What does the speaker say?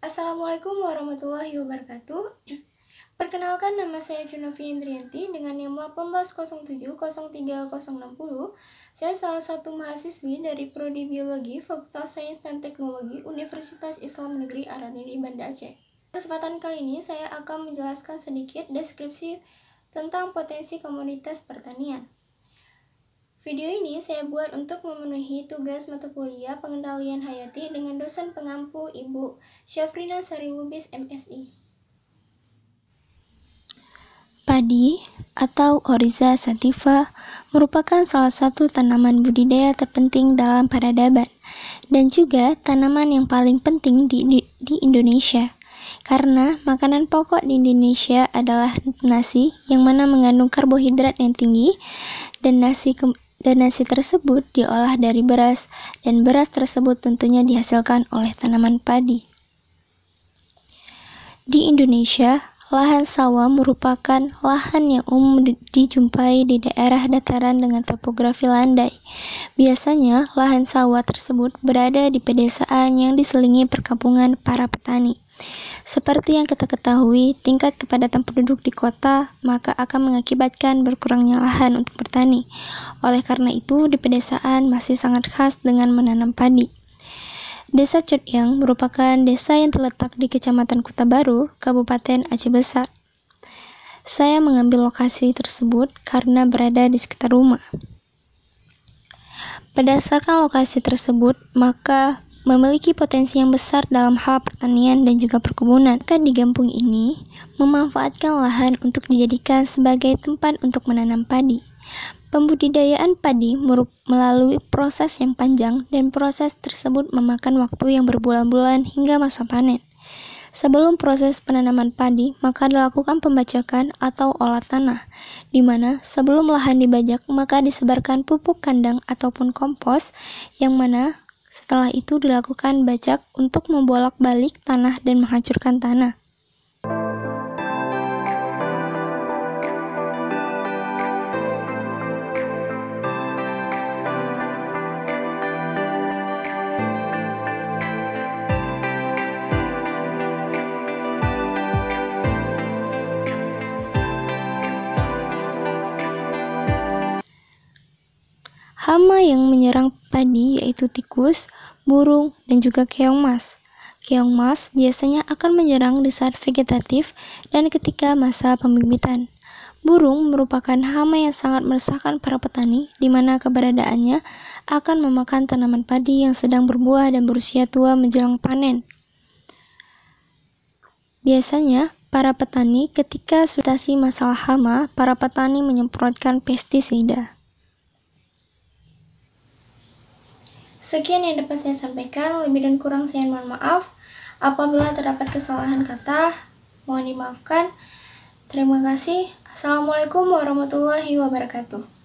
Assalamualaikum warahmatullahi wabarakatuh. Perkenalkan, nama saya Cunovi Indrianti dengan NIM 1807030660. Saya salah satu mahasiswi dari Prodi Biologi Fakultas Sains dan Teknologi Universitas Islam Negeri Araniri, Banda Aceh. Kesempatan kali ini saya akan menjelaskan sedikit deskripsi tentang potensi komoditas pertanian. Video ini saya buat untuk memenuhi tugas mata kuliah pengendalian hayati dengan dosen pengampu Ibu Syafrina Sariwubis MSI. Padi atau Oryza sativa merupakan salah satu tanaman budidaya terpenting dalam peradaban dan juga tanaman yang paling penting di Indonesia. Karena makanan pokok di Indonesia adalah nasi yang mana mengandung karbohidrat yang tinggi dan nasi tersebut diolah dari beras dan beras tersebut tentunya dihasilkan oleh tanaman padi. Di Indonesia, lahan sawah merupakan lahan yang umum dijumpai di daerah dataran dengan topografi landai. Biasanya, lahan sawah tersebut berada di pedesaan yang diselingi perkampungan para petani. Seperti yang kita ketahui, tingkat kepadatan penduduk di kota maka akan mengakibatkan berkurangnya lahan untuk bertani. Oleh karena itu, di pedesaan masih sangat khas dengan menanam padi. Desa Codyang merupakan desa yang terletak di Kecamatan Kuta Baru, Kabupaten Aceh Besar. Saya mengambil lokasi tersebut karena berada di sekitar rumah. Berdasarkan lokasi tersebut, maka memiliki potensi yang besar dalam hal pertanian dan juga perkebunan. Di kampung ini memanfaatkan lahan untuk dijadikan sebagai tempat untuk menanam padi. Pembudidayaan padi melalui proses yang panjang dan proses tersebut memakan waktu yang berbulan-bulan hingga masa panen. Sebelum proses penanaman padi, maka dilakukan pembajakan atau olah tanah, di mana sebelum lahan dibajak maka disebarkan pupuk kandang ataupun kompos, yang mana setelah itu dilakukan bajak untuk membolak-balik tanah dan menghancurkan tanah. Hama yang menyerang padi yaitu tikus, burung, dan juga keong mas. Keong mas biasanya akan menyerang di saat vegetatif dan ketika masa pembibitan. Burung merupakan hama yang sangat meresahkan para petani, di mana keberadaannya akan memakan tanaman padi yang sedang berbuah dan berusia tua menjelang panen. Biasanya, para petani ketika sudah masalah hama, para petani menyemprotkan pestisida. Sekian yang dapat saya sampaikan, lebih dan kurang saya mohon maaf. Apabila terdapat kesalahan kata, mohon dimaafkan. Terima kasih. Assalamualaikum warahmatullahi wabarakatuh.